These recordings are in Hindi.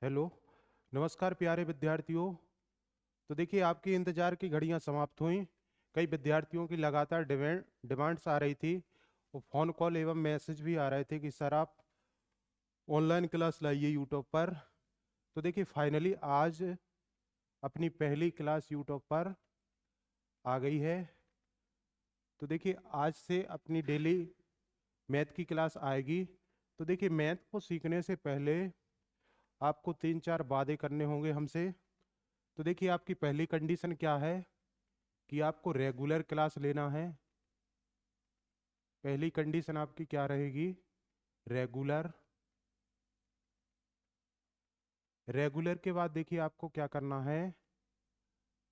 हेलो। नमस्कार प्यारे विद्यार्थियों। तो देखिए, आपकी इंतजार की घड़ियां समाप्त हुई। कई विद्यार्थियों की लगातार डिमांड्स आ रही थी। वो फ़ोन कॉल एवं मैसेज भी आ रहे थे कि सर आप ऑनलाइन क्लास लाइए यूट्यूब पर। तो देखिए, फाइनली आज अपनी पहली क्लास यूट्यूब पर आ गई है। तो देखिए, आज से अपनी डेली मैथ की क्लास आएगी। तो देखिए, मैथ को सीखने से पहले आपको तीन चार वादे करने होंगे हमसे। तो देखिए, आपकी पहली कंडीशन क्या है कि आपको रेगुलर क्लास लेना है। पहली कंडीशन आपकी क्या रहेगी? रेगुलर। रेगुलर के बाद देखिए आपको क्या करना है,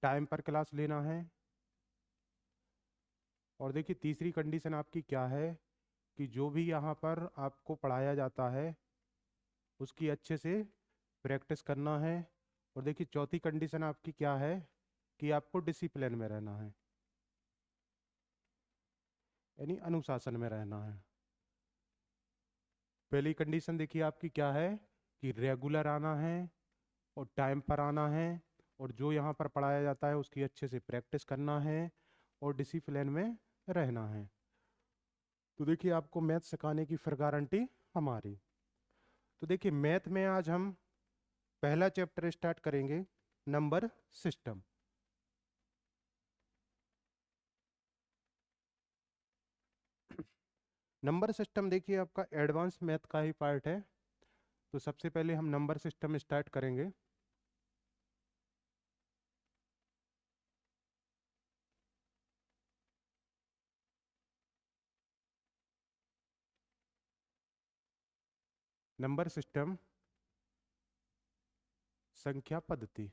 टाइम पर क्लास लेना है। और देखिए तीसरी कंडीशन आपकी क्या है कि जो भी यहाँ पर आपको पढ़ाया जाता है उसकी अच्छे से प्रैक्टिस करना है। और देखिए चौथी कंडीशन आपकी क्या है कि आपको डिसिप्लिन में रहना है, यानी अनुशासन में रहना है। पहली कंडीशन देखिए आपकी क्या है कि रेगुलर आना है और टाइम पर आना है और जो यहाँ पर पढ़ाया जाता है उसकी अच्छे से प्रैक्टिस करना है और डिसिप्लिन में रहना है। तो देखिए आपको मैथ सिखाने की फिर गारंटी हमारी। तो देखिए मैथ में आज हम पहला चैप्टर स्टार्ट करेंगे, नंबर सिस्टम। नंबर सिस्टम देखिए आपका एडवांस मैथ का ही पार्ट है। तो सबसे पहले हम नंबर सिस्टम स्टार्ट करेंगे। नंबर सिस्टम, संख्या पद्धति।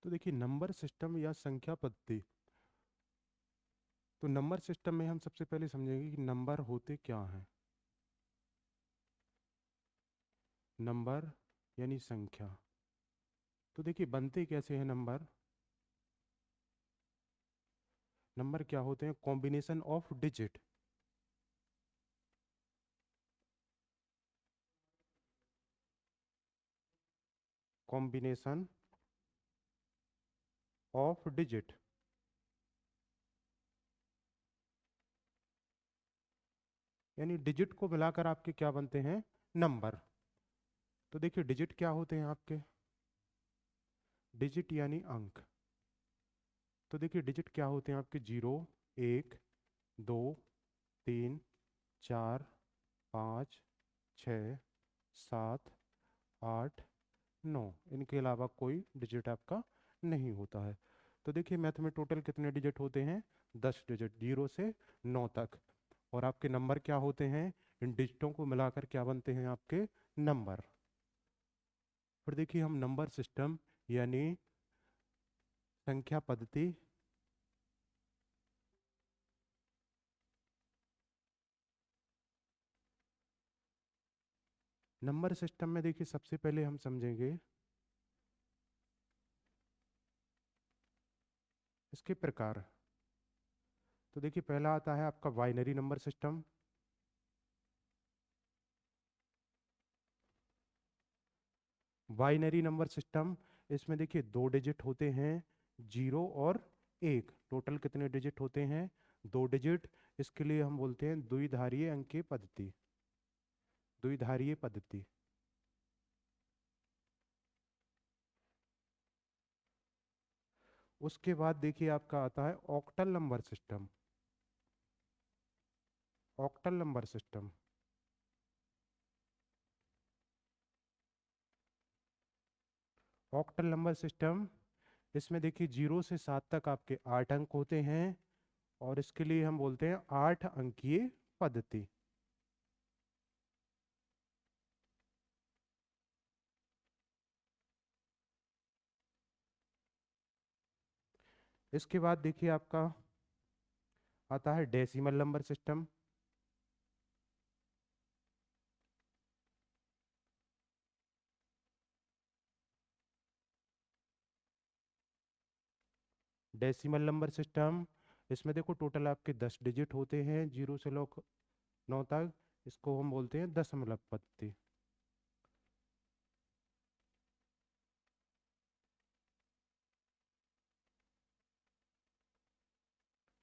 तो देखिए नंबर सिस्टम या संख्या पद्धति। तो नंबर सिस्टम में हम सबसे पहले समझेंगे कि नंबर होते क्या हैं। नंबर यानी संख्या। तो देखिए बनते कैसे हैं नंबर? नंबर क्या होते हैं? Combination of digit. Combination of digit, यानी डिजिट को मिलाकर आपके क्या बनते हैं? नंबर। तो देखिए डिजिट क्या होते हैं आपके? डिजिट यानी अंक। तो देखिए डिजिट क्या होते हैं आपके? जीरो, एक, दो, तीन, चार, पाँच, छ, सात, आठ, नौ। इनके अलावा कोई डिजिट आपका नहीं होता है। तो देखिए मैथ में टोटल कितने डिजिट होते हैं? 10 डिजिट, जीरो से 9 तक। और आपके नंबर क्या होते हैं? इन डिजिटों को मिलाकर क्या बनते हैं आपके? नंबर। फिर देखिए हम नंबर सिस्टम यानी संख्या पद्धति। नंबर सिस्टम में देखिए सबसे पहले हम समझेंगे इसके प्रकार। तो देखिए पहला आता है आपका binary number system. Binary number system, इसमें देखिए दो डिजिट होते हैं, जीरो और एक। टोटल कितने डिजिट होते हैं? दो डिजिट। इसके लिए हम बोलते हैं द्विधारीय अंकीय पद्धति। द्विधारीय पद्धति। उसके बाद देखिए आपका आता है octal number system. Octal number system. Octal number system, इसमें देखिए जीरो से सात तक आपके 8 अंक होते हैं और इसके लिए हम बोलते हैं 8 अंकीय पद्धति। इसके बाद देखिए आपका आता है decimal number system. Decimal number system, इसमें देखो टोटल आपके 10 डिजिट होते हैं, 0 से 9 तक। इसको हम बोलते हैं दशमलव पद्धति।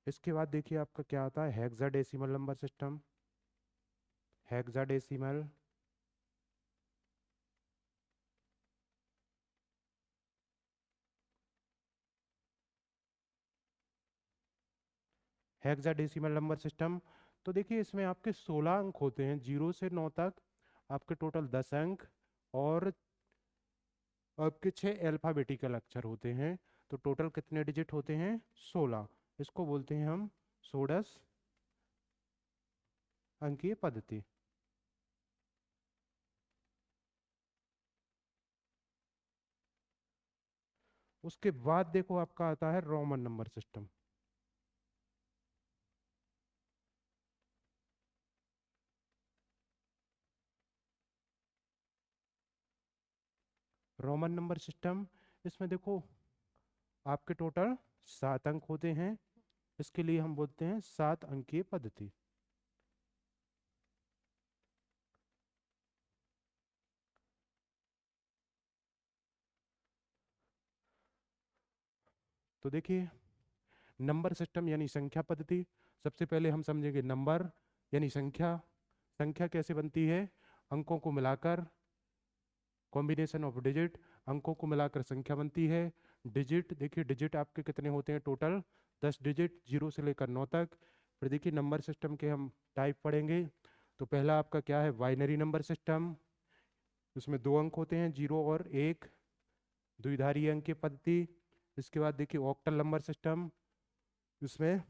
इसके बाद देखिए आपका क्या आता है, hexadecimal number system. Hexadecimal, hexadecimal number system. तो देखिए इसमें आपके 16 अंक होते हैं, 0 से 9 तक आपके टोटल 10 अंक, और आपके 6 अल्फाबेटिकल अक्षर होते हैं। तो टोटल कितने डिजिट होते हैं, 16। इसको बोलते हैं हम षोडश अंकीय पद्धति। उसके बाद देखो आपका आता है Roman number system. Roman number system, इसमें देखो आपके टोटल 7 अंक होते हैं। इसके लिए हम बोलते हैं 7 अंकीय पद्धति। तो देखिए नंबर सिस्टम यानी संख्या पद्धति। सबसे पहले हम समझेंगे नंबर यानी संख्या। संख्या कैसे बनती है, अंकों को मिलाकर, कॉम्बिनेशन ऑफ डिजिट, अंकों को मिलाकर संख्या बनती है। डिजिट, देखिए डिजिट आपके कितने होते हैं टोटल, 10 डिजिट, 0 से लेकर 9 तक। फिर देखिए नंबर सिस्टम के हम टाइप पढ़ेंगे। तो पहला आपका क्या है, बाइनरी नंबर सिस्टम। उसमें 2 अंक होते हैं, 0 और 1, द्विधारी अंक की पद्धति। इसके बाद देखिए ऑक्टल नंबर सिस्टम। इसमें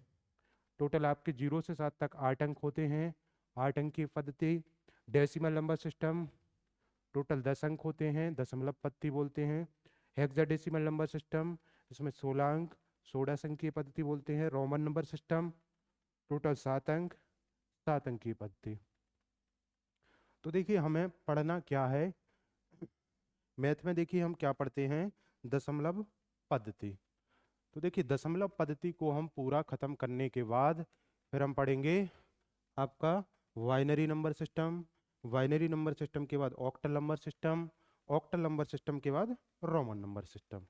टोटल आपके 0 से 7 तक 8 अंक होते हैं, 8 अंक की पद्धति। डेसिमल नंबर सिस्टम, टोटल 10 अंक होते हैं, दशमलव पद्धति बोलते हैं। हेक्साडेसिमल नंबर सिस्टम, इसमें 16 अंक, 16 अंक की पद्धति बोलते हैं। रोमन नंबर सिस्टम, टोटल 7 अंक, 7 अंक की पद्धति। तो देखिए हमें पढ़ना क्या है, मैथ में देखिए हम क्या पढ़ते हैं, दशमलव पद्धति। तो देखिए दशमलव पद्धति को हम पूरा खत्म करने के बाद फिर हम पढ़ेंगे आपका binary number system. Binary number system के बाद octal number system, octal number system के बाद रोमन नंबर सिस्टम।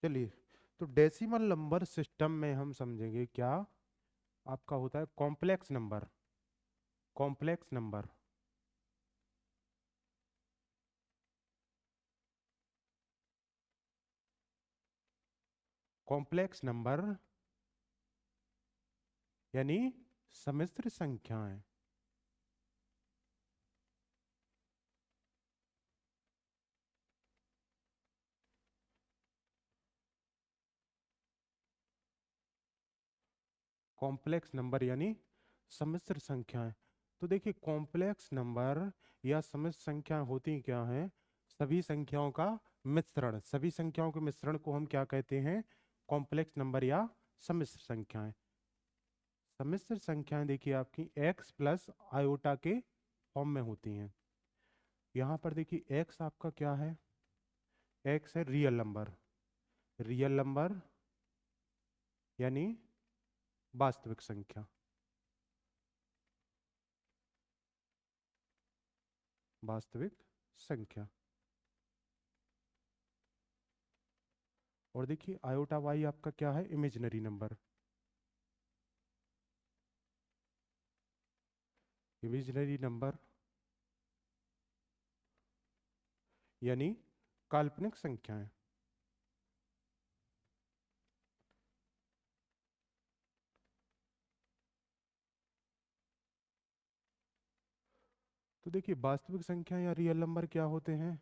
चलिए, तो डेसिमल नंबर सिस्टम में हम समझेंगे क्या, आपका होता है complex number. Complex number, complex number यानी सम्मिश्र संख्याएं। कॉम्प्लेक्स नंबर यानी सम्मिश्र संख्याएं। तो देखिए कॉम्प्लेक्स नंबर या सम्मिश्र संख्या होती क्या हैं, सभी संख्याओं का मिश्रण। सभी संख्याओं के मिश्रण को हम क्या कहते हैं, कॉम्प्लेक्स नंबर या सम्मिश्र संख्याएं। सम्मिश्र संख्याएं देखिए आपकी x प्लस आयोटा के फॉर्म में होती हैं। यहाँ पर देखिए x आपका क्या है, x है रियल नंबर। रियल नंबर यानी वास्तविक संख्या। वास्तविक संख्या। और देखिए आयोटा वाई आपका क्या है, इमेजिनरी नंबर। इमेजिनरी नंबर यानी काल्पनिक संख्याएं। तो देखिए वास्तविक संख्या या रियल नंबर क्या होते हैं,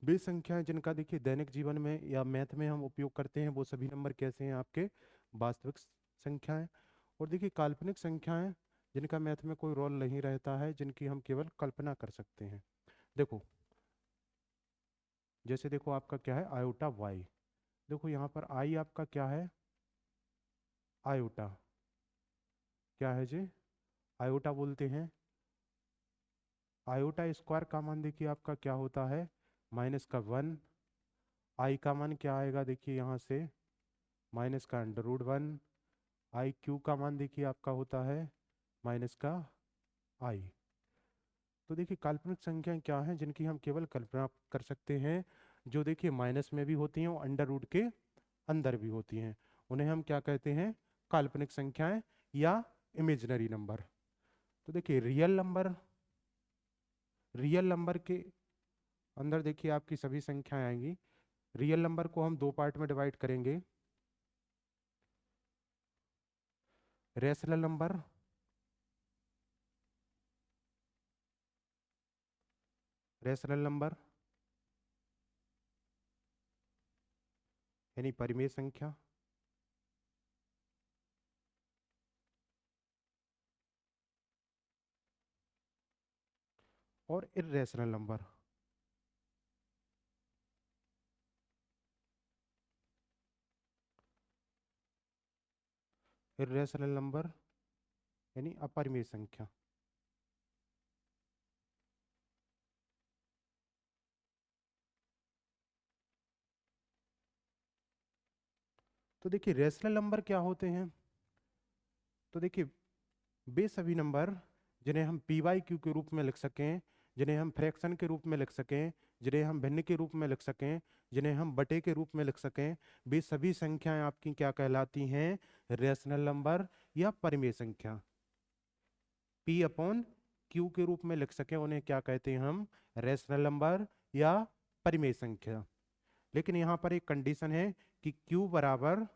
वे संख्याएं जिनका देखिए दैनिक जीवन में या मैथ में हम उपयोग करते हैं, वो सभी नंबर कैसे हैं आपके वास्तविक संख्याएं। और देखिए काल्पनिक संख्याएं जिनका मैथ में कोई रोल नहीं रहता है, जिनकी हम केवल कल्पना कर सकते हैं। देखो, जैसे देखो आपका क्या है, आयोटा वाई। देखो यहाँ पर आई आपका क्या है, आयोटा। क्या है जी, आयोटा बोलते हैं। आयोटा स्क्वायर का मान देखिए आपका क्या होता है, -1। आई का मान क्या आएगा देखिए यहाँ से, -√1। आई क्यू का मान देखिए आपका होता है -आई। तो देखिए काल्पनिक संख्याएं क्या हैं जिनकी हम केवल कल्पना कर सकते हैं, जो देखिए माइनस में भी होती हैं और अंडर रूट के अंदर भी होती हैं। उन्हें हम क्या कहते हैं, काल्पनिक संख्याएं या इमेजिनरी नंबर। तो देखिए रियल नंबर के अंदर देखिए आपकी सभी संख्याएं आएंगी। रियल नंबर को हम दो पार्ट में डिवाइड करेंगे, रेशनल नंबर, रेशनल नंबर यानी परिमेय संख्या, और इर्रेशनल नंबर। इर्रेशनल नंबर यानी अपरिमेय संख्या। तो देखिए रेशनल नंबर क्या होते हैं, तो देखिए वे सभी नंबर जिन्हें हम पी वाई क्यू के रूप में लिख सकें, जिन्हें हम फ्रैक्शन के रूप में लिख सकें, जिन्हें हम भिन्न के रूप में लिख सकें, जिन्हें हम बटे के रूप में लिख सकें, वे सभी संख्याएं आपकी क्या कहलाती हैं, रेशनल नंबर या परिमेय संख्या। पी अपॉन क्यू के रूप में लिख सकें उन्हें क्या कहते हैं हम, रेशनल नंबर या परिमेय संख्या। लेकिन यहाँ पर एक कंडीशन है कि क्यू बराबर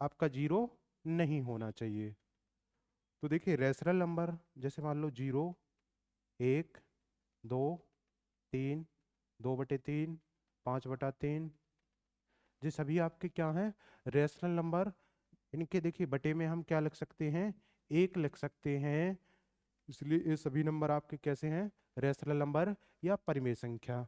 आपका 0 नहीं होना चाहिए। तो देखिए रेशनल नंबर जैसे मान लो 0, 1, 2, 3, 2/3, 5/3, ये सभी आपके क्या हैं, रेशनल नंबर। इनके देखिए बटे में हम क्या लिख सकते हैं, 1 लिख सकते हैं। इसलिए ये सभी नंबर आपके कैसे हैं, रेशनल नंबर या परिमेय संख्या।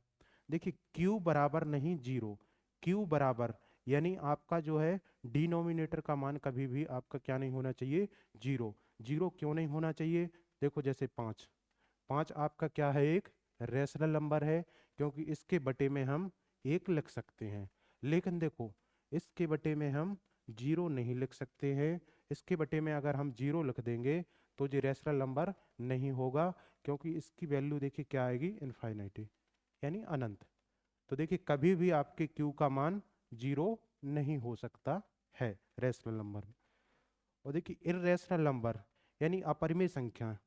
देखिए क्यू बराबर नहीं 0, क्यू बराबर यानी आपका जो है डिनोमिनेटर का मान कभी भी आपका क्या नहीं होना चाहिए, 0। 0 क्यों नहीं होना चाहिए, देखो जैसे 5, 5 आपका क्या है, एक रेशनल नंबर है, क्योंकि इसके बटे में हम 1 लिख सकते हैं। लेकिन देखो इसके बटे में हम 0 नहीं लिख सकते हैं। इसके बटे में अगर हम 0 लिख देंगे तो ये रेशनल नंबर नहीं होगा, क्योंकि इसकी वैल्यू देखिए क्या आएगी, इनफाइनाइटी यानी अनंत। तो देखिए कभी भी आपके क्यू का मान 0 नहीं हो सकता है रेशनल नंबर में। और देखिए इर्रेशनल नंबर यानी अपरिमेय संख्या,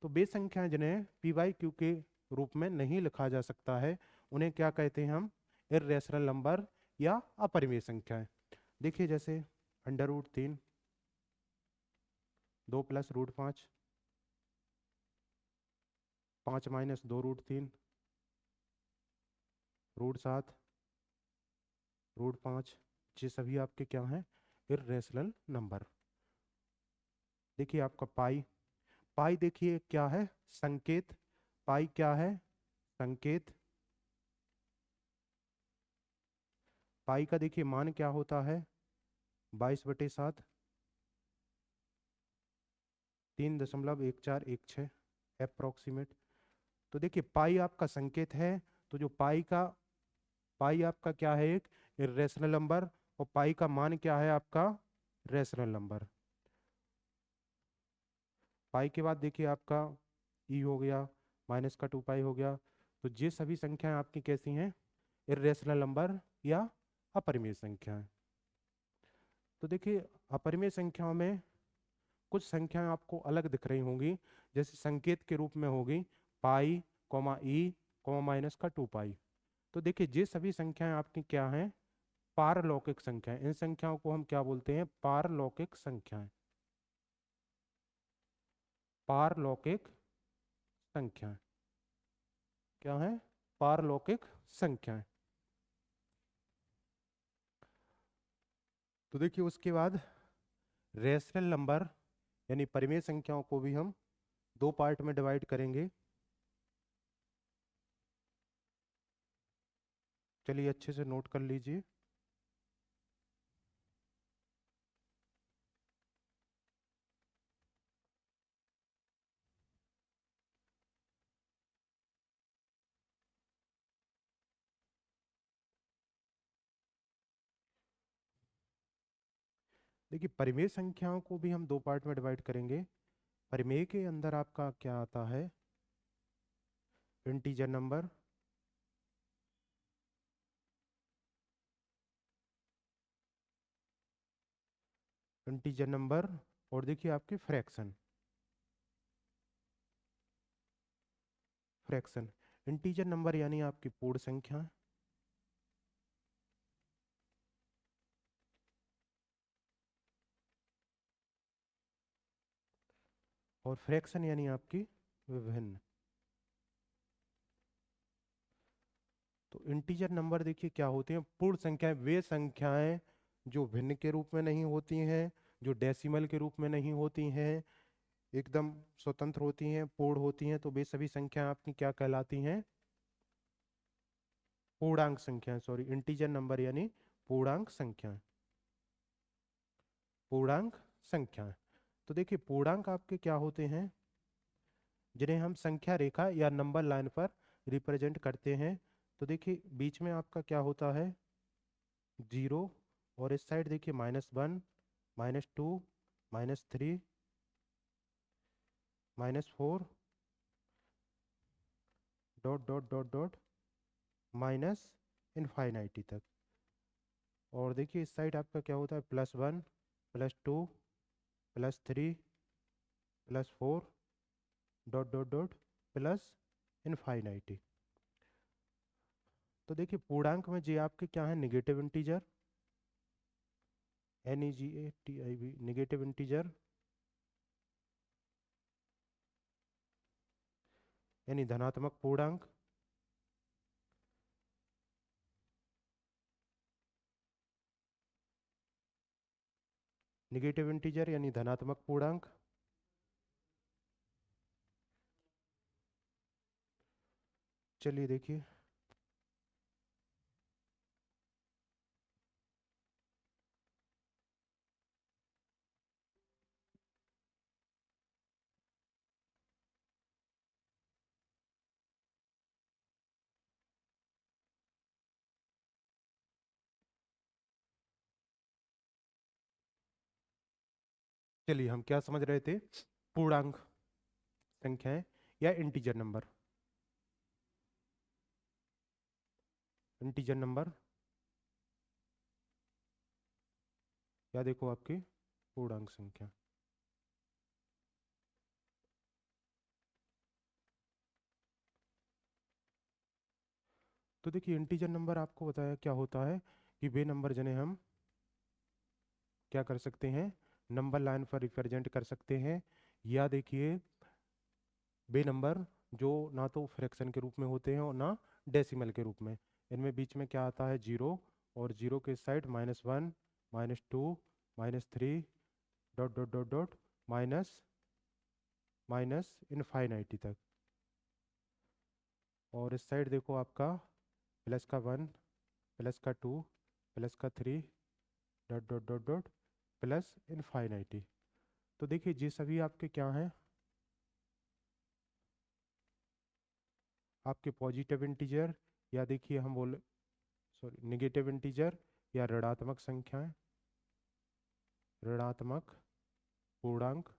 तो वे संख्याएं जिन्हें पी वाई क्यू के रूप में नहीं लिखा जा सकता है उन्हें क्या कहते हैं हम, इर्रेशनल नंबर या अपरिमेय संख्याएं। देखिए जैसे √3, 2 + √5, 5 - 2√3, √7, √5, ये सभी आपके क्या हैं, इर्रेशनल नंबर। देखिए आपका पाई, पाई देखिए क्या है, संकेत। पाई क्या है, संकेत। पाई का देखिए मान क्या होता है, 22/7, 3.1416 अप्रोक्सीमेट। तो देखिए पाई आपका संकेत है, तो जो पाई आपका क्या है, एक इर्रेशनल नंबर, और पाई का मान क्या है आपका, रेशनल नंबर। पाई के बाद देखिए आपका ई हो गया, माइनस का 2 पाई हो गया। तो ये सभी संख्याएं आपकी कैसी हैं, इर्रेशनल नंबर या अपरिमेय संख्याएं। तो देखिए अपरिमेय संख्याओं में कुछ संख्याएं आपको अलग दिख रही होंगी, जैसे संकेत के रूप में होगी पाई, ई, -2 पाई। तो देखिए ये सभी संख्याएं आपकी क्या हैं, पारलौकिक संख्याएं। इन संख्याओं को हम क्या बोलते हैं, पारलौकिक संख्याएं। पारलौकिक संख्याएं क्या है, पारलौकिक संख्याएं। तो देखिए उसके बाद रेशनल नंबर यानी परिमेय संख्याओं को भी हम दो पार्ट में डिवाइड करेंगे। चलिए अच्छे से नोट कर लीजिए। देखिए परिमेय संख्याओं को भी हम दो पार्ट में डिवाइड करेंगे। परिमेय के अंदर आपका क्या आता है, इंटीजर नंबर, इंटीजर नंबर और देखिए आपके फ्रैक्शन, फ्रैक्शन। इंटीजर नंबर यानी आपकी पूर्ण संख्या, और फ्रैक्शन यानी आपकी विभिन्न। तो इंटीजर नंबर देखिए क्या होते हैं, पूर्ण संख्याएं, वे संख्याएं जो भिन्न के रूप में नहीं होती हैं, जो डेसिमल के रूप में नहीं होती हैं, एकदम स्वतंत्र होती हैं, पूर्ण होती हैं, तो वे सभी संख्याएं आपकी क्या कहलाती हैं, पूर्णांक संख्याएं। सॉरी, इंटीजर नंबर यानी पूर्णांक संख्याएं, पूर्णांक संख्याएं। तो देखिए पूर्णांक आपके क्या होते हैं, जिन्हें हम संख्या रेखा या नंबर लाइन पर रिप्रेजेंट करते हैं। तो देखिए बीच में आपका क्या होता है, जीरो, और इस साइड देखिए -1, -2, -3, -4, dot dot dot dot, minus infinity तक। और देखिए इस साइड आपका क्या होता है, +1, +2, +3, +4, डॉट डॉट डॉट, प्लस इनफाइनाइटी। तो देखिए पूर्णांक में जी आपके क्या है, negative integer, NEGATIV, negative integer यानी धनात्मक पूर्णांक, निगेटिव इंटीजर यानी धनात्मक पूर्णांक। चलिए देखिए, चलिए हम क्या समझ रहे थे, पूर्णांक संख्याएं या इंटीजर नंबर, इंटीजर नंबर या देखो आपकी पूर्णांक संख्या। तो देखिए इंटीजर नंबर आपको बताया क्या होता है, कि वे नंबर जिन्हें हम क्या कर सकते हैं, नंबर लाइन पर रिप्रेजेंट कर सकते हैं, या देखिए वे नंबर जो ना तो फ्रैक्शन के रूप में होते हैं और ना डेसिमल के रूप में। इनमें बीच में क्या आता है, जीरो, और जीरो के side -1, -2, -3, dot dot dot dot, minus minus infinity तक। और इस साइड देखो आपका +1, +2, +3, डॉट डॉट डॉट डॉट, प्लस इनफाइनाइटी। तो देखिए ये सभी आपके क्या हैं, आपके पॉजिटिव इंटीजर, या देखिए हम बोले, सॉरी, निगेटिव इंटीजर या ऋणात्मक संख्याएं, ऋणात्मक पूर्णांक।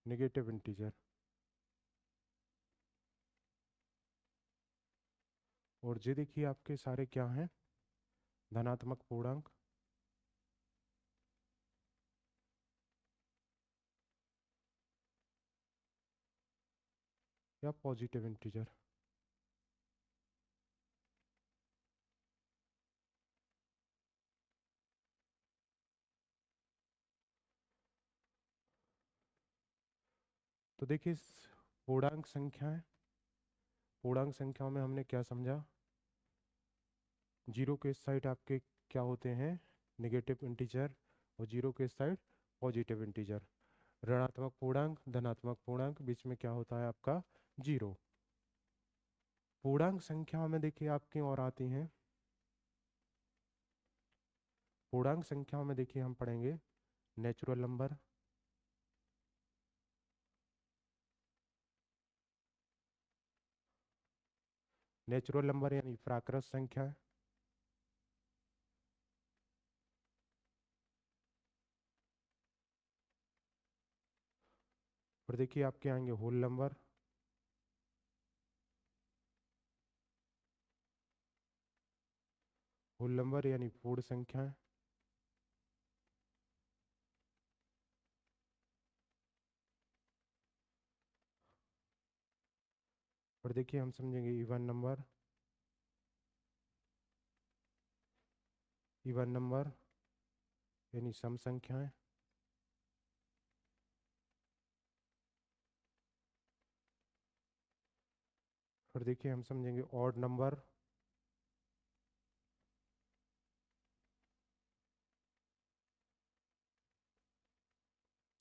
निगेटिव इंटीजर, और ये देखिए आपके सारे क्या हैं, धनात्मक पूर्णांक या पॉजिटिव इंटीजर। तो देखिए पूर्णांक संख्याओं में हमने क्या समझा, जीरो के साइड आपके क्या होते हैं, नेगेटिव इंटीजर, और जीरो के साइड पॉजिटिव इंटीजर। ऋणात्मक पूर्णांक, धनात्मक पूर्णांक, बीच में क्या होता है आपका जीरो। पूर्णांक संख्याओं में देखिए आपकी और आती हैं, पूर्णांक संख्याओं में देखिए हम पढ़ेंगे नेचुरल नंबर, नेचुरल नंबर यानी प्राकृत संख्या, और देखिए आपके आएंगे होल नंबर, होल नंबर यानी पूर्ण संख्या, और देखिए हम समझेंगे इवन नंबर, इवन नंबर यानी सम संख्याएं, और देखिए हम समझेंगे ऑड नंबर,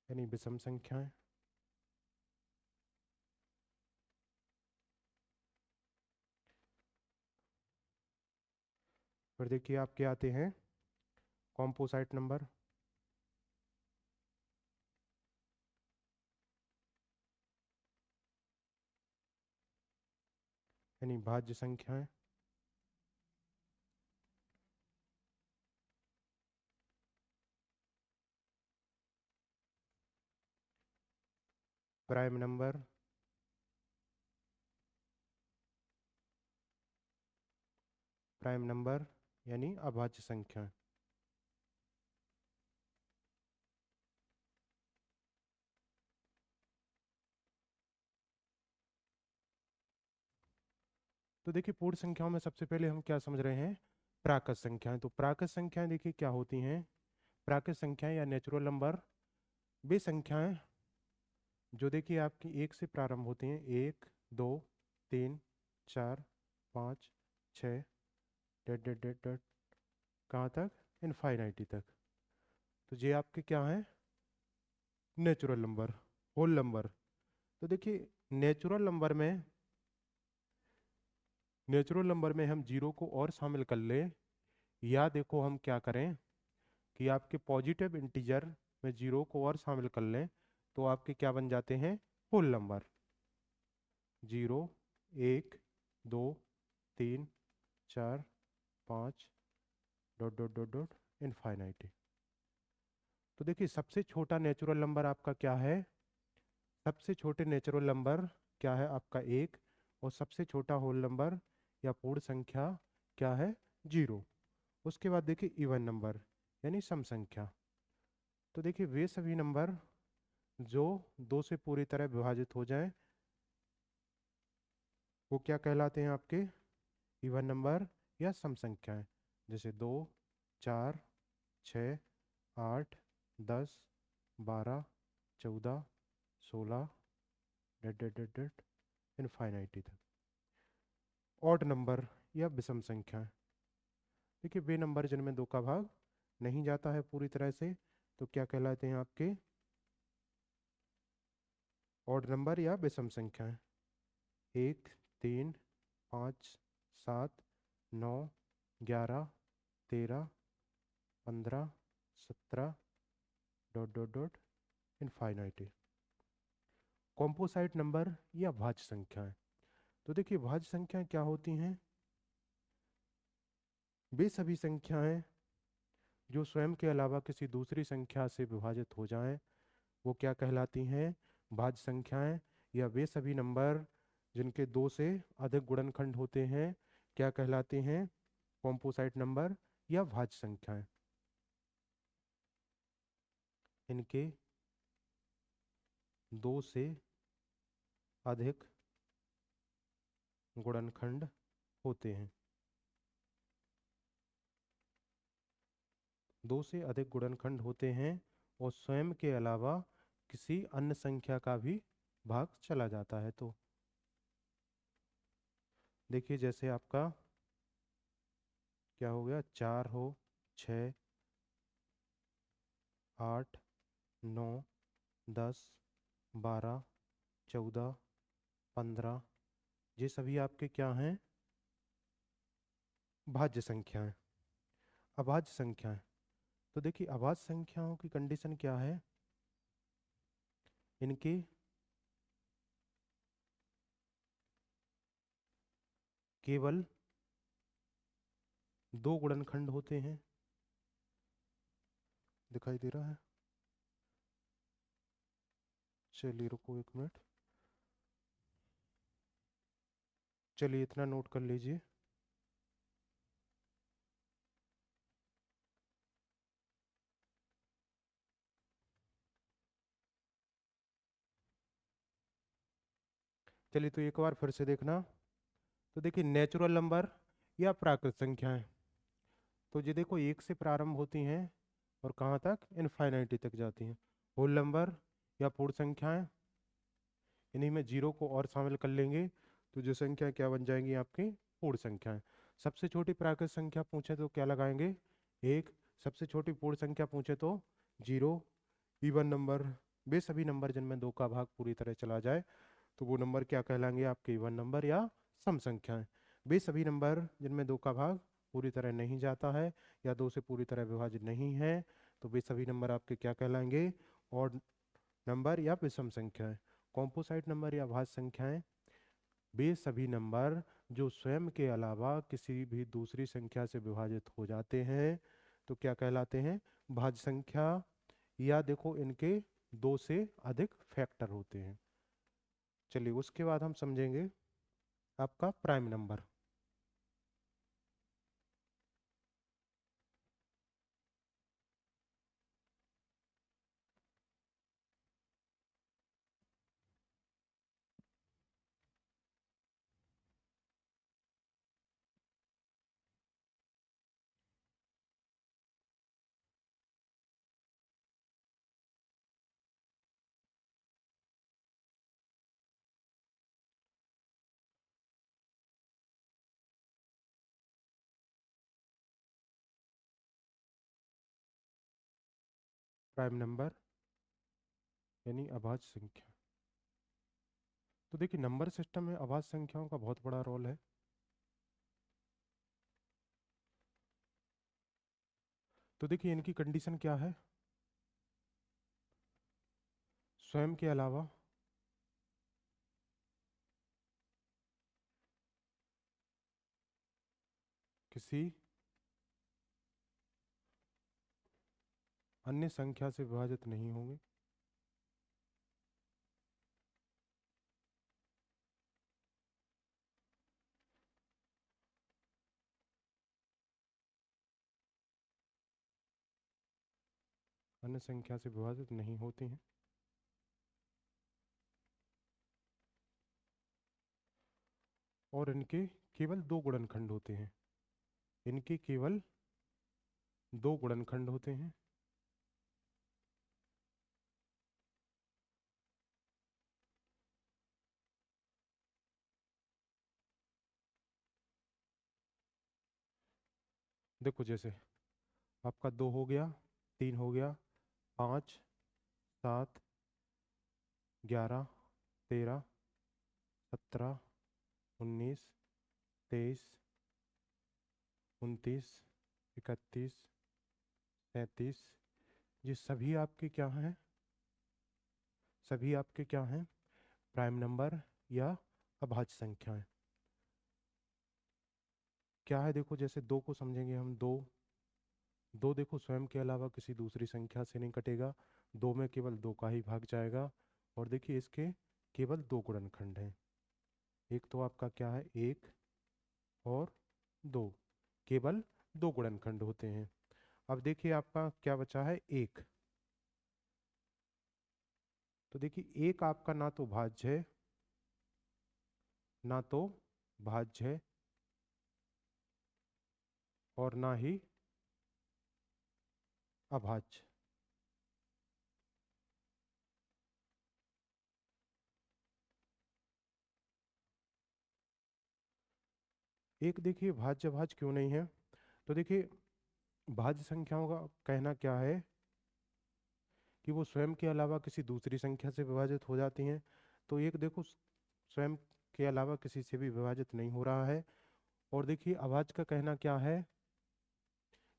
यानी विषम संख्याएं, और देखिए आपके आते हैं कॉम्पोसाइट नंबर, यानी भाज्य संख्याएं, प्राइम नंबर, प्राइम नंबर यानी अभाज्य संख्या। तो देखिए पूर्ण संख्याओं में सबसे पहले हम क्या समझ रहे हैं, प्राकृत संख्याएं। तो प्राकृत संख्याएं देखिए क्या होती हैं, प्राकृत संख्याएं या नेचुरल नंबर वे संख्याएं जो देखिए आपकी एक से प्रारंभ होती हैं, एक, दो, तीन, चार, पाँच, छः, डेट डेट डेट डेट कहाँ तक, इनफाइनाइटी तक। तो ये आपके क्या हैं, नेचुरल नंबर, होल नंबर। तो देखिए नेचुरल नंबर में, नेचुरल नंबर में हम जीरो को और शामिल कर ले, या देखो हम क्या करें कि आपके पॉजिटिव इंटीजर में जीरो को और शामिल कर लें, तो आपके क्या बन जाते हैं, होल नंबर। जीरो, एक, दो, तीन, चार, पाँच, डॉट डॉट डॉट डॉट इनफाइनाइटी। तो देखिए सबसे छोटा नेचुरल नंबर आपका क्या है, सबसे छोटे नेचुरल नंबर क्या है आपका एक, और सबसे छोटा होल नंबर या पूर्ण संख्या क्या है, जीरो। उसके बाद देखिए इवन नंबर यानी सम संख्या। तो देखिए वे सभी नंबर जो दो से पूरी तरह विभाजित हो जाएं वो क्या कहलाते हैं आपके, इवन नंबर या सम संख्याएं। जैसे दो, चार, छः, आठ, 10, 12, 14, 16, डेट डेट डेट डेट इनफाइनाइटी तक। ऑड नंबर या विषम संख्याएं, देखिए वे नंबर जिनमें दो का भाग नहीं जाता है पूरी तरह से, तो क्या कहलाते हैं आपके, ऑड नंबर या विषम संख्याएं। एक, तीन, पाँच, सात, नौ, 11, 13, 15, 17, डॉट डॉट डॉट इनफाइनाइटी। कॉम्पोसाइट नंबर या भाज्य संख्याएं। तो देखिए भाज्य संख्याएं क्या होती हैं, वे सभी संख्याएं जो स्वयं के अलावा किसी दूसरी संख्या से विभाजित हो जाएं वो क्या कहलाती हैं, भाज्य संख्याएं। या वे सभी नंबर जिनके दो से अधिक गुणनखंड होते हैं क्या कहलाते हैं, कॉम्पोसाइट नंबर या भाज्य संख्याएं। इनके दो से अधिक गुणनखंड होते हैं, दो से अधिक गुणनखंड होते हैं और स्वयं के अलावा किसी अन्य संख्या का भी भाग चला जाता है। तो देखिए जैसे आपका क्या हो गया, 4 हो, 6, 8, 9, 10, 12, 14, 15, ये सभी आपके क्या हैं, भाज्य संख्याएं, अभाज्य संख्याएं। तो देखिए अभाज्य संख्याओं की कंडीशन क्या है, इनके केवल दो गुणनखंड होते हैं। दिखाई दे रहा है? चलिए रुको 1 मिनट, चलिए इतना नोट कर लीजिए। चलिए तो एक बार फिर से देखना। तो देखिए नेचुरल नंबर या प्राकृत संख्याएं, तो ये देखो एक से प्रारंभ होती हैं और कहाँ तक, इनफाइनाइटी तक जाती हैं। होल नंबर या पूर्ण संख्याएं, इन्हीं में जीरो को और शामिल कर लेंगे तो जो संख्या क्या बन जाएंगी आपकी, पूर्ण संख्याएं। सबसे छोटी प्राकृत संख्या पूछे तो क्या लगाएंगे, 1। सबसे छोटी पूर्ण संख्या पूछे तो 0। इवन नंबर, वे सभी नंबर जिनमें 2 का भाग पूरी तरह चला जाए तो वो नंबर क्या कहलाएंगे आपके, इवन नंबर या सम संख्याएं। वे सभी नंबर जिनमें 2 का भाग पूरी तरह नहीं जाता है या 2 से पूरी तरह विभाजित नहीं है तो वे सभी नंबर आपके क्या कहलाएंगे, ऑड नंबर या विषम संख्याएं। कॉम्पोसाइट नंबर या भाज्य संख्याएं, वे सभी नंबर जो स्वयं के अलावा किसी भी दूसरी संख्या से विभाजित हो जाते हैं तो क्या कहलाते हैं, भाज्य संख्या। या देखो इनके 2 से अधिक फैक्टर होते हैं। चलिए उसके बाद हम समझेंगे आपका प्राइम नंबर। प्राइम नंबर यानी अभाज्य संख्या। तो देखिए नंबर सिस्टम में अभाज्य संख्याओं का बहुत बड़ा रोल है। तो देखिए इनकी कंडीशन क्या है, स्वयं के अलावा किसी अन्य संख्या से विभाजित नहीं होंगे। अन्य संख्या से विभाजित नहीं होती हैं। और इनके केवल दो गुणनखंड होते हैं, इनके केवल दो गुणनखंड होते हैं। देखो जैसे आपका 2 हो गया, 3 हो गया, 5, 7, 11, 13, 17, 19, 23, 29, 31, 37, ये सभी आपके क्या हैं, सभी आपके क्या हैं, प्राइम नंबर या अभाज्य संख्याएं। क्या है देखो जैसे 2 को समझेंगे हम, 2, 2 देखो स्वयं के अलावा किसी दूसरी संख्या से नहीं कटेगा, 2 में केवल 2 का ही भाग जाएगा। और देखिए इसके केवल दो गुणनखंड हैं, एक तो आपका क्या है, 1 और 2, केवल दो गुणनखंड होते हैं। अब देखिए आपका क्या बचा है, 1। तो देखिए एक आपका ना तो भाज्य है, ना तो भाज्य है, और ना ही अभाज्य। एक देखिए भाज्य भाज्य क्यों नहीं है। तो देखिए भाज्य संख्याओं का कहना क्या है कि वो स्वयं के अलावा किसी दूसरी संख्या से विभाजित हो जाती हैं। तो एक देखो स्वयं के अलावा किसी से भी विभाजित नहीं हो रहा है। और देखिए अभाज्य का कहना क्या है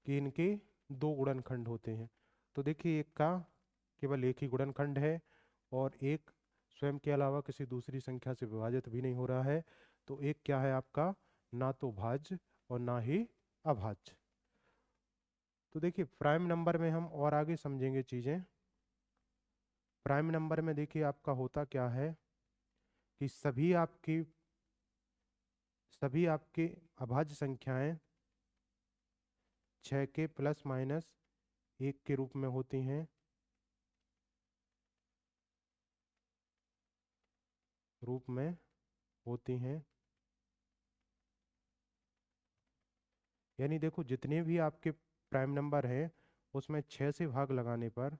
कि इनके दो गुणनखंड होते हैं। तो देखिए एक का केवल एक ही गुणनखंड है और एक स्वयं के अलावा किसी दूसरी संख्या से विभाजित भी नहीं हो रहा है। तो एक क्या है आपका, ना तो भाज्य और ना ही अभाज्य। तो देखिए प्राइम नंबर में हम और आगे समझेंगे चीज़ें। प्राइम नंबर में देखिए आपका होता क्या है कि सभी आपके अभाज्य संख्याएं 6 के प्लस माइनस 1 के रूप में होती हैं। रूप में होती हैं। यानी देखो जितने भी आपके प्राइम नंबर हैं उसमें 6 से भाग लगाने पर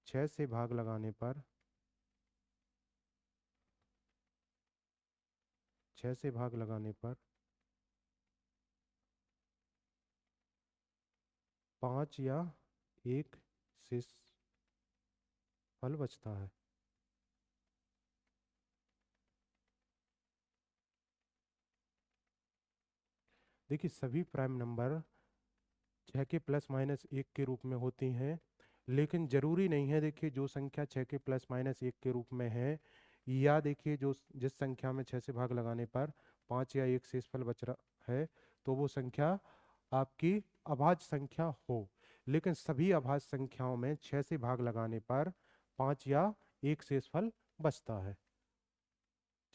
6 से भाग लगाने पर 6 से भाग लगाने पर 5 या 1 शेष फल बचता है। देखिए सभी प्राइम नंबर 6 के प्लस माइनस 1 के रूप में होती हैं, लेकिन जरूरी नहीं है देखिए जो संख्या 6 के प्लस माइनस 1 के रूप में है, या देखिए जो जिस संख्या में 6 से भाग लगाने पर 5 या 1 शेषफल बच रहा है, तो वो संख्या आपकी अभाज्य संख्या हो। लेकिन सभी अभाज्य संख्याओं में 6 से भाग लगाने पर 5 या 1 शेषफल बचता है।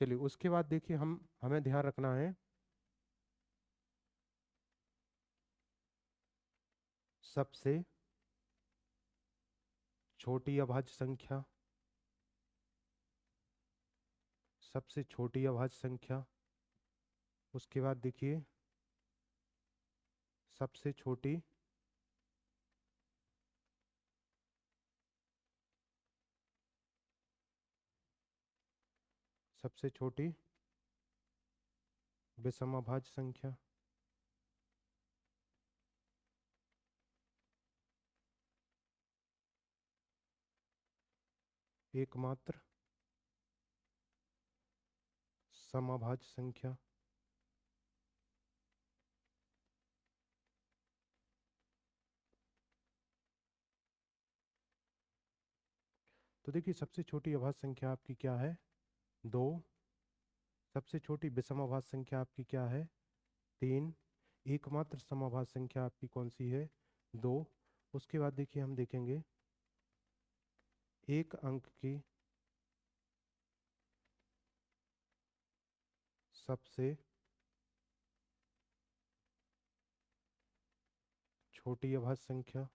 चलिए उसके बाद देखिए हमें ध्यान रखना है सबसे छोटी अभाज्य संख्या। सबसे छोटी अभाज्य संख्या। उसके बाद देखिए सबसे छोटी सबसे छोटी विषम अभाज्य संख्या। एकमात्र समअभाज्य संख्या। तो देखिए सबसे छोटी अभाज्य संख्या आपकी क्या है, 2। सबसे छोटी विषम अभाज्य संख्या आपकी क्या है, 3। एकमात्र समअभाज्य संख्या आपकी कौन सी है, 2। उसके बाद देखिए हम देखेंगे एक अंक की सबसे छोटी अभाज्य संख्या।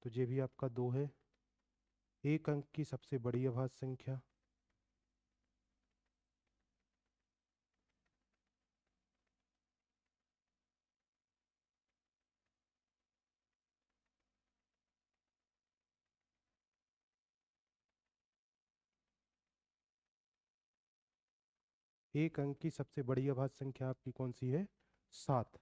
तो ये भी आपका 2 है। एक अंक की सबसे बड़ी अभाज्य संख्या। एक अंक की सबसे बड़ी अभाज्य संख्या आपकी कौन सी है, 7।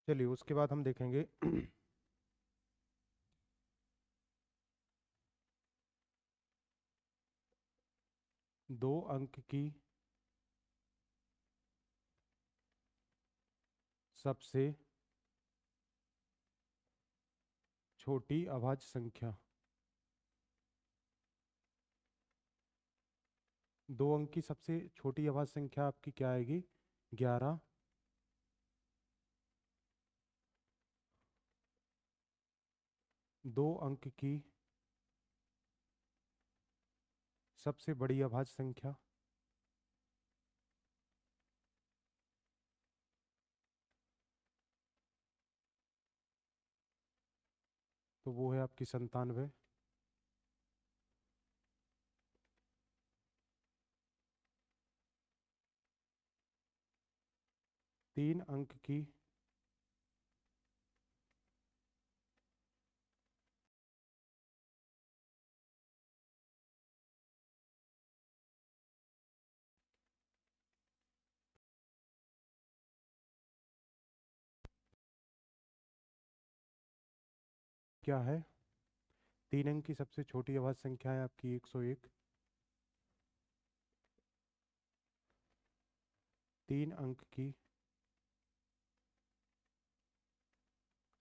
चलिए उसके बाद हम देखेंगे दो अंक की सबसे छोटी अभाज्य संख्या। दो अंक की सबसे छोटी अभाज्य संख्या आपकी क्या आएगी, 11। दो अंक की सबसे बड़ी अभाज्य संख्या। तो वो है आपकी 97। 3 अंक की क्या है? 3 अंक की सबसे छोटी अभाज्य संख्या है आपकी 101। 3 अंक की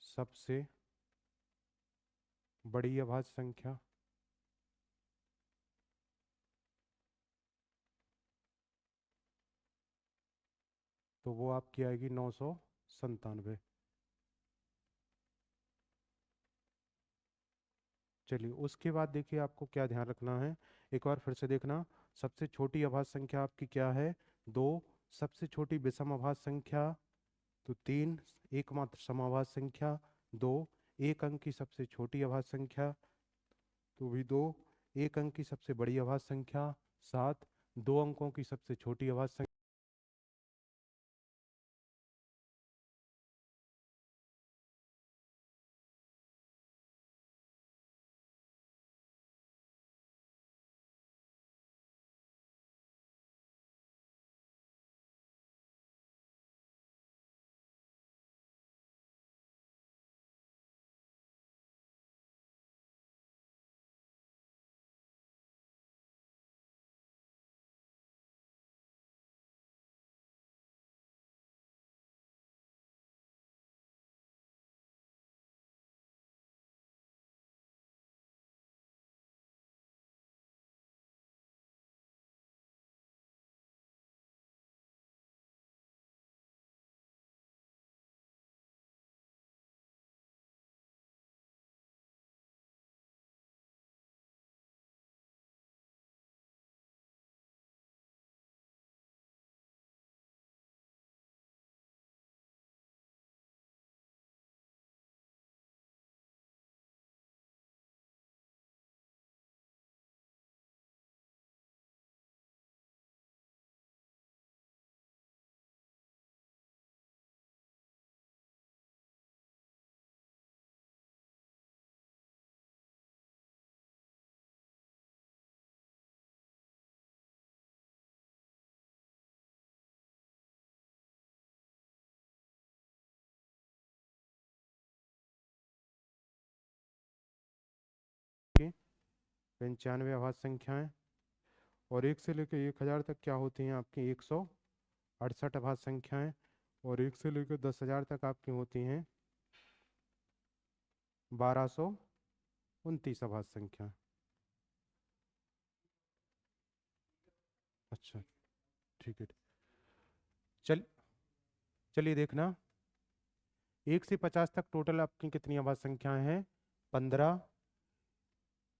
सबसे बड़ी अभाज्य संख्या तो वो आपकी आएगी 997। चलिए उसके बाद देखिए आपको क्या ध्यान रखना है। एक बार फिर से देखना। सबसे छोटी अभाज्य संख्या आपकी क्या है? 2। सबसे छोटी विषम अभाज्य संख्या तो 3। एकमात्र समअभाज्य संख्या 2। 1 अंक की सबसे छोटी अभाज्य संख्या तो भी 2। 1 अंक की सबसे बड़ी अभाज्य संख्या 7। 2 अंकों की सबसे छोटी अभाज्य संख्या की 95 अभाज्य संख्याएं और 1 से लेकर 1000 तक क्या होती हैं आपकी 168 अभाज्य संख्याएं और 1 से लेकर 10,000 तक आपकी होती हैं 1229 अभाज्य संख्या। अच्छा ठीक है। चल चलिए देखना। 1 से 50 तक टोटल आपकी कितनी आवाज संख्याएं हैं? 15।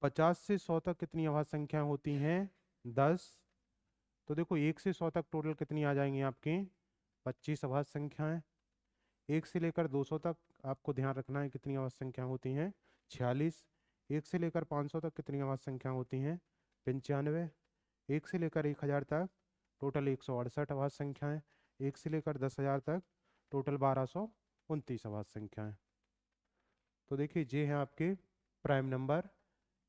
50 से 100 तक कितनी आवाज संख्याएं होती हैं? 10। तो देखो 1 से 100 तक टोटल कितनी आ जाएंगी आपकी? 25 आवाज संख्याएं। 1 से लेकर 200 तक आपको ध्यान रखना है कितनी आवाज संख्याएं होती हैं? 46। 1 से लेकर 500 तक कितनी आवाज संख्याएं होती हैं? 95। 1 से लेकर 1000 तक टोटल 168 आवाज संख्याएं। 1 से लेकर 10,000 तक टोटल 1229 आवाज संख्याएं। तो देखिए ये हैं आपके प्राइम नंबर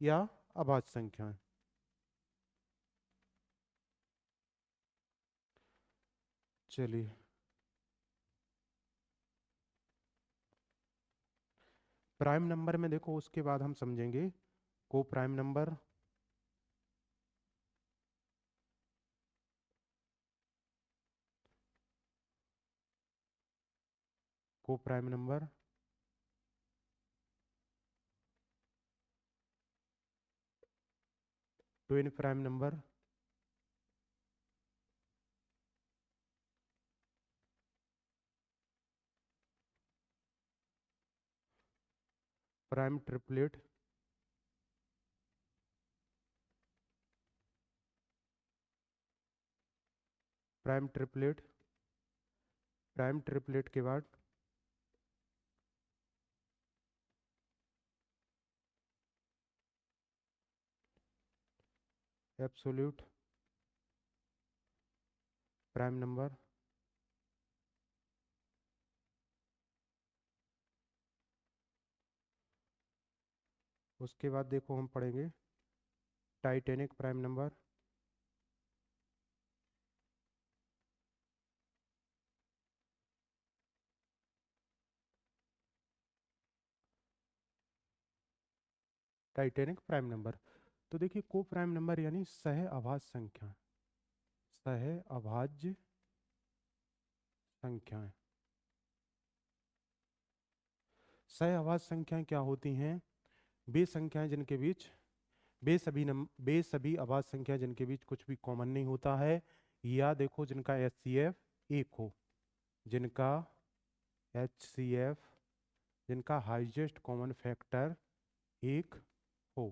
या अभाज्य संख्याएं। चलिए प्राइम नंबर में देखो उसके बाद हम समझेंगे को प्राइम नंबर, को prime number, twin prime number, prime triplet, prime triplet, prime triplet के बाद एब्सोल्यूट प्राइम नंबर, उसके बाद देखो हम पढ़ेंगे Titanic prime number, Titanic prime number. तो देखिए को प्राइम नंबर यानी सह अभाज्य संख्या, सह अभाज्य संख्याएं। सह अभाज्य संख्याएं क्या होती हैं? वे संख्याएं जिनके बीच वे सभी अभाज्य संख्या जिनके बीच कुछ भी कॉमन नहीं होता है, या देखो जिनका HCF एक हो, जिनका HCF, जिनका हाईएस्ट कॉमन फैक्टर एक हो।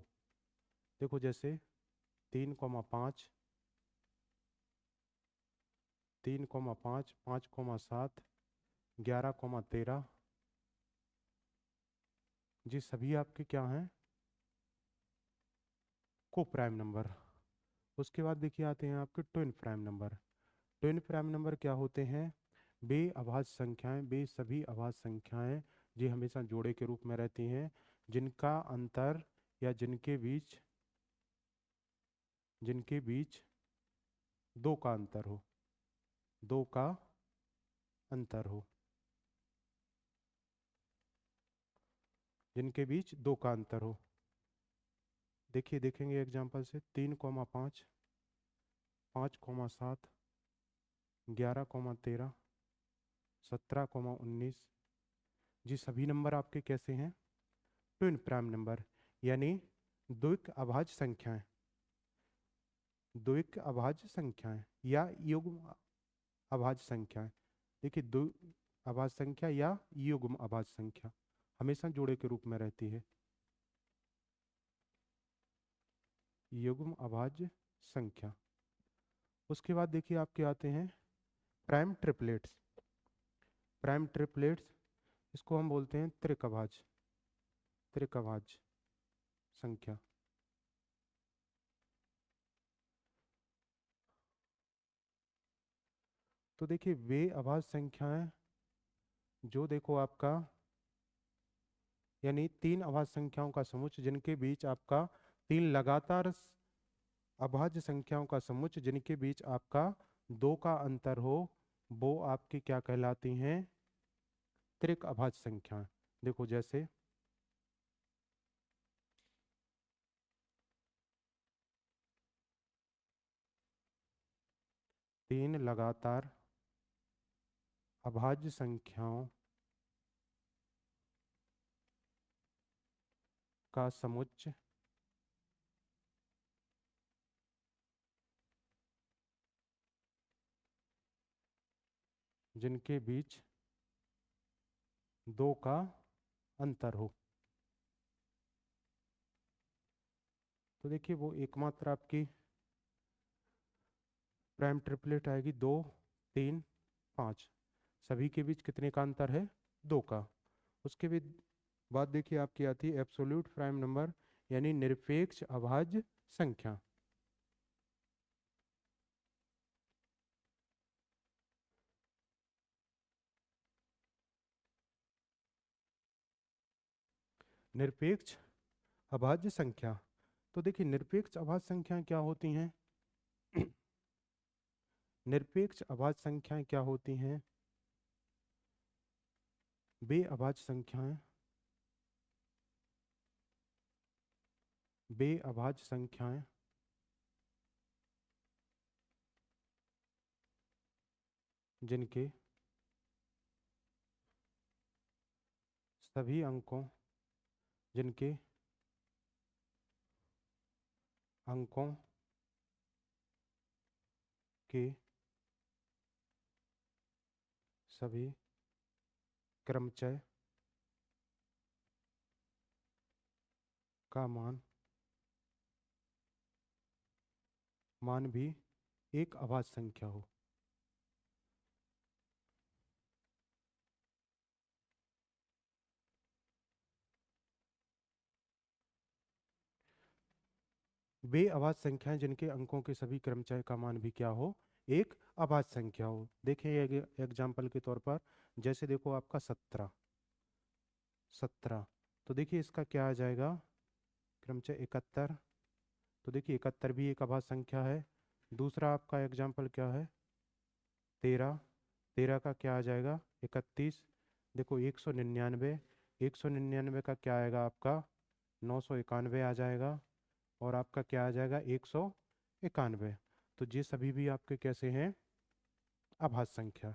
देखो जैसे 3,5, 3,5, 5,7, 11,13, जी सभी आपके क्या हैं? को प्राइम नंबर। उसके बाद देखिए आते हैं आपके twin prime number. Twin prime number क्या होते हैं? बे अभाज्य संख्याएं, बे सभी अभाज्य संख्याएं जो हमेशा जोड़े के रूप में रहती हैं, जिनका अंतर या जिनके बीच दो का अंतर हो, दो का अंतर हो, जिनके बीच दो का अंतर हो। देखिए देखेंगे एग्जांपल से 3,5, 5,7, 11,13, 17,19, जी सभी नंबर आपके कैसे हैं? ट्विन प्राइम नंबर, यानी द्विक अभाज्य संख्याएं, द्विक अभाज्य संख्याएं या युग्म अभाज्य संख्याएं। देखिए द्वि अभाज्य संख्या या युग्म अभाज्य संख्या हमेशा जोड़े के रूप में रहती है, युग्म अभाज्य संख्या। उसके बाद देखिए आपके आते हैं प्राइम ट्रिपलेट्स। प्राइम ट्रिपलेट्स, इसको हम बोलते हैं त्रिक अभाज्य, त्रिक अभाज्य संख्या। तो देखिए वे अभाज्य संख्याएं जो देखो आपका, यानी तीन अभाज्य संख्याओं का समुच्चय जिनके बीच आपका तीन लगातार अभाज्य संख्याओं का समुच्चय जिनके बीच आपका दो का अंतर हो, वो आपकी क्या कहलाती हैं? त्रिक अभाज्य संख्या। देखो जैसे 3 लगातार अभाज्य संख्याओं का समुच्चय जिनके बीच दो का अंतर हो। तो देखिए वो एकमात्र आपकी प्राइम ट्रिपलेट आएगी, 2, 3, 5, सभी के बीच कितने का अंतर है? दो का। उसके बाद देखिए आपकी आती है एब्सोल्यूट प्राइम नंबर, यानी निरपेक्ष अभाज्य संख्या। निरपेक्ष अभाज्य संख्या। तो देखिए निरपेक्ष अभाज्य संख्याएं क्या होती हैं? निरपेक्ष अभाज्य संख्याएं क्या होती हैं? वे अभाज्य संख्याएं, वे अभाज्य संख्याएं जिनके सभी अंकों, जिनके अंकों के सभी क्रमचय का मान भी एक अभाज्य संख्या हो। वे अभाज्य संख्याएं जिनके अंकों के सभी क्रमचय का मान भी क्या हो, एक अभाज्य संख्या हो। देखिए एग्जाम्पल के तौर पर, जैसे देखो आपका 17 17, तो देखिए इसका क्या आ जाएगा, क्रमचय 71, तो देखिए 71 भी एक अभाज्य संख्या है। दूसरा आपका एग्जाम्पल क्या है, 13, 13 का क्या आ जाएगा, 31। देखो 199, 199 का क्या आएगा आपका, 991 आ जाएगा। और आपका क्या आ जाएगा, 191। तो ये सभी भी आपके कैसे हैं, अभाज्य संख्या।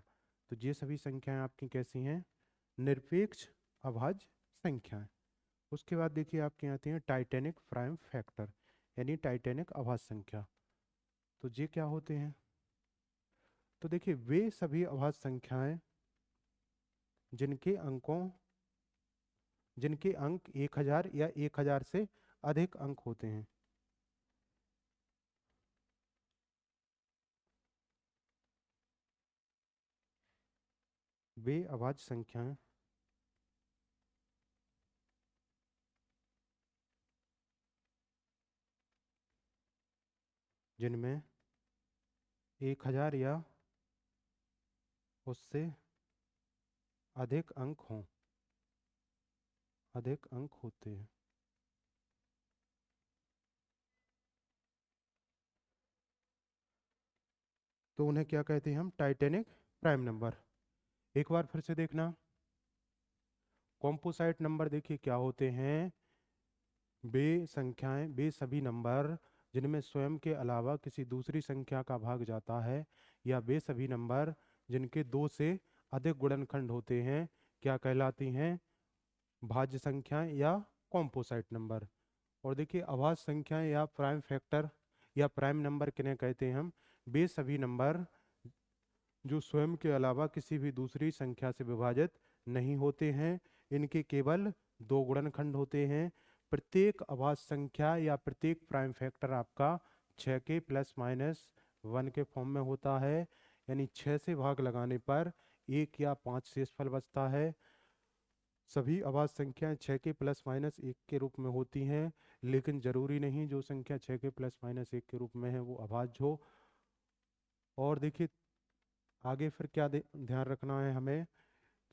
तो ये सभी संख्याएं आपकी कैसी हैं, निरपेक्ष अभाज्य संख्याएं। उसके बाद देखिए आपके आती हैं टाइटेनिक प्राइम फैक्टर, यानी टाइटेनिक अभाज्य संख्या। तो ये क्या होते हैं, तो देखिए वे सभी अभाज्य संख्याएं जिनके अंकों जिनके अंक 1000 या 1000 से अधिक अंक होते हैं। वे अभाज्य संख्याएं जिनमें 1000 या उससे अधिक अंक हों, अधिक अंक होते हैं। तो उन्हें क्या कहते हैं हम, टाइटेनिक प्राइम नंबर। एक बार फिर से देखना, कॉम्पोसाइट नंबर देखिए क्या होते हैं, वे संख्याएं, वे सभी नंबर जिनमें स्वयं के अलावा किसी दूसरी संख्या का भाग जाता है, या वे सभी नंबर जिनके दो से अधिक गुणनखंड होते हैं, क्या कहलाती हैं, भाज्य संख्याएं या कॉम्पोसाइट नंबर। और देखिए अभाज्य संख्याएं या प्राइम फैक्टर या प्राइम नंबर किन्हें कहते हैं हम, वे सभी नंबर जो स्वयं के अलावा किसी भी दूसरी संख्या से विभाजित नहीं होते हैं, इनके केवल दो गुणनखंड होते हैं। प्रत्येक अभाज्य संख्या या प्रत्येक प्राइम फैक्टर आपका 6 के ±1 के फॉर्म में होता है, यानी 6 से भाग लगाने पर 1 या 5 शेषफल बचता है। सभी अभाज्य संख्याएं 6 के ±1 के रूप में होती हैं, लेकिन जरूरी नहीं जो संख्या 6 के ±1 के रूप में है वो अभाज्य हो। और देखिए आगे फिर क्या ध्यान रखना है हमें,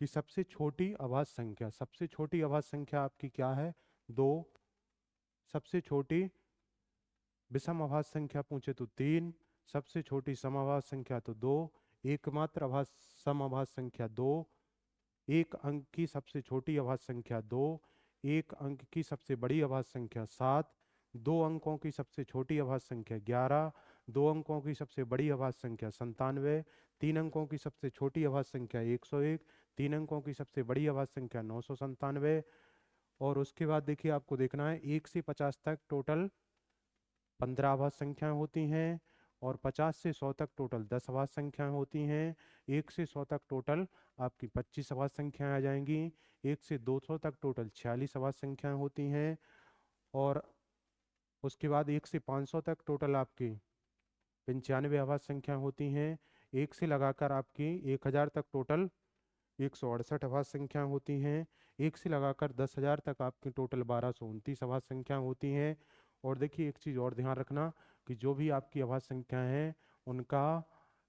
कि सबसे छोटी अभाज्य संख्या, सबसे छोटी अभाज्य संख्या आपकी क्या है, 2। सबसे छोटी विषम अभाज्य संख्या पूछे तो 3, सबसे छोटी समअभाज्य संख्या तो 2, एकमात्र अभाज्य समअभाज्य संख्या 2, एक अंक की सबसे छोटी अभाज्य संख्या 2, एक अंक की सबसे बड़ी अभाज्य संख्या 7, दो अंकों की सबसे छोटी अभाज्य संख्या 11, दो अंकों की सबसे बड़ी अभाज्य संख्या 97, तीन अंकों की सबसे छोटी अभाज्य संख्या 101, तीन अंकों की सबसे बड़ी अभाज्य संख्या 997। और उसके बाद देखिए आपको देखना है 1 से 50 तक टोटल 15 अभाज्य संख्याएं होती हैं, और 50 से 100 तक टोटल 10 अभाज्य संख्याएं होती हैं। 1 से 100 तक टोटल आपकी 25 अभाज्य संख्याएं आ जाएंगी। 1 से 200 तक टोटल 46 अभाज्य संख्याएं होती हैं। और उसके बाद 1 से 500 तक टोटल आपकी 95 अभाज्य संख्याएं होती हैं। 1 से लगाकर आपकी 1000 तक टोटल 168 अभाज्य संख्याएं होती हैं। 1 से लगाकर 10,000 तक आपकी टोटल 1229 अभाज्य संख्याएं होती हैं। और देखिए एक चीज़ और ध्यान रखना, कि जो भी आपकी अभाज्य संख्याएं हैं उनका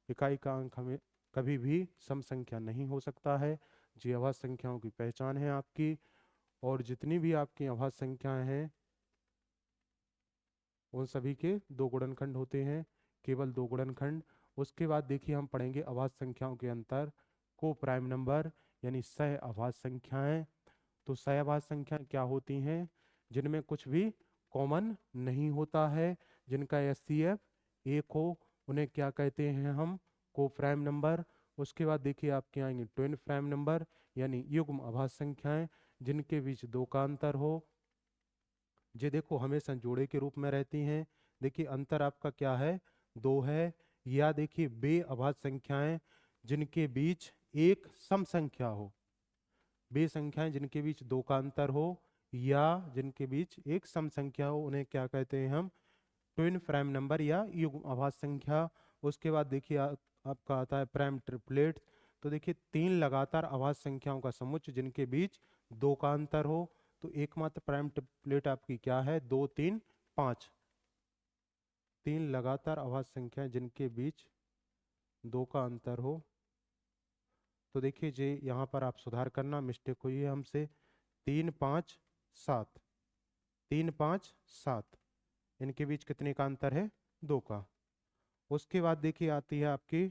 इकाई का अंक हमें कभी भी सम संख्या नहीं हो सकता है। ये अभाज्य संख्याओं की पहचान है आपकी। और जितनी भी आपकी अभाज्य संख्याएं हैं उन सभी के दो गुणनखंड होते हैं, केवल दो गुणनखंड। उसके बाद देखिए हम पढ़ेंगे अभाज्य संख्याओं के अंतर, को प्राइम नंबर यानी सह अभाज्य संख्याएं। तो सह अभाज्य संख्याएं क्या होती हैं, जिनमें कुछ भी कॉमन नहीं होता है, जिनका एचसीएफ एक हो, उन्हें क्या कहते हैं हम, को प्राइम नंबर। उसके बाद देखिए आपके आएंगे ट्विन प्राइम नंबर यानी युग्म अभाज्य संख्याएं, जिनके बीच दो का अंतर हो। ये देखो हमेशा जोड़े के रूप में रहती हैं। देखिए अंतर आपका क्या है, दो है। या देखिए बे अभाज्य संख्याएं जिनके बीच एक सम संख्या हो, बे संख्याएं जिनके बीच दो का अंतर हो या जिनके बीच एक सम संख्या हो, उन्हें क्या कहते हैं हम, ट्विन प्राइम नंबर या युग्म अभाज्य संख्या। उसके बाद देखिए आपका आता है प्राइम ट्रिपलेट। तो देखिए तीन लगातार अभाज्य संख्याओं का समुच्चय जिनके बीच दो का अंतर हो। तो एकमात्र प्राइम ट्रिपलेट आपकी क्या है, 2 3 5। तीन लगातार अभाज्य संख्याएं जिनके बीच 2 का अंतर हो। तो देखिए जी, यहाँ पर आप सुधार करना, मिस्टेक हुई है हमसे। 3 5 7, 3 5 7, इनके बीच कितने का अंतर है? 2 का। उसके बाद देखिए आती है आपकी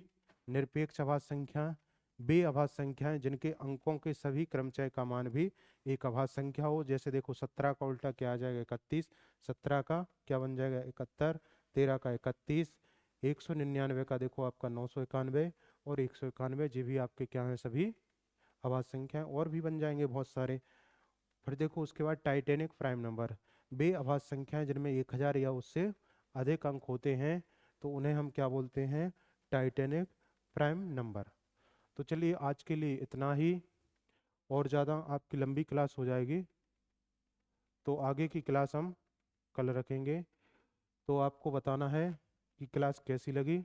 निरपेक्ष अभाज्य संख्या, वे अभाज्य संख्याएं जिनके अंकों के सभी क्रमचय का मान भी एक अभाज्य संख्या हो। जैसे देखो 17 का उल्टा क्या आ जाएगा? 31। 17 का क्या बन जाएगा? 71। 13 का 31। 199 का देखो आपका 991 और 191, ये भी आपके क्या हैं? सभी अभाज्य संख्या। और भी बन जाएंगे बहुत सारे। फिर देखो उसके बाद टाइटेनिक प्राइम नंबर, वे अभाज्य संख्याएं जिनमें 1000 या उससे अधिक अंक होते हैं, तो उन्हें हम क्या बोलते हैं? Titanic prime number. तो चलिए आज के लिए इतना ही, और ज़्यादा आपकी लंबी क्लास हो जाएगी, तो आगे की क्लास हम कल रखेंगे। तो आपको बताना है कि क्लास कैसी लगी,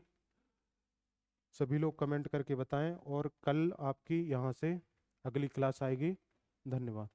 सभी लोग कमेंट करके बताएं, और कल आपकी यहाँ से अगली क्लास आएगी। धन्यवाद।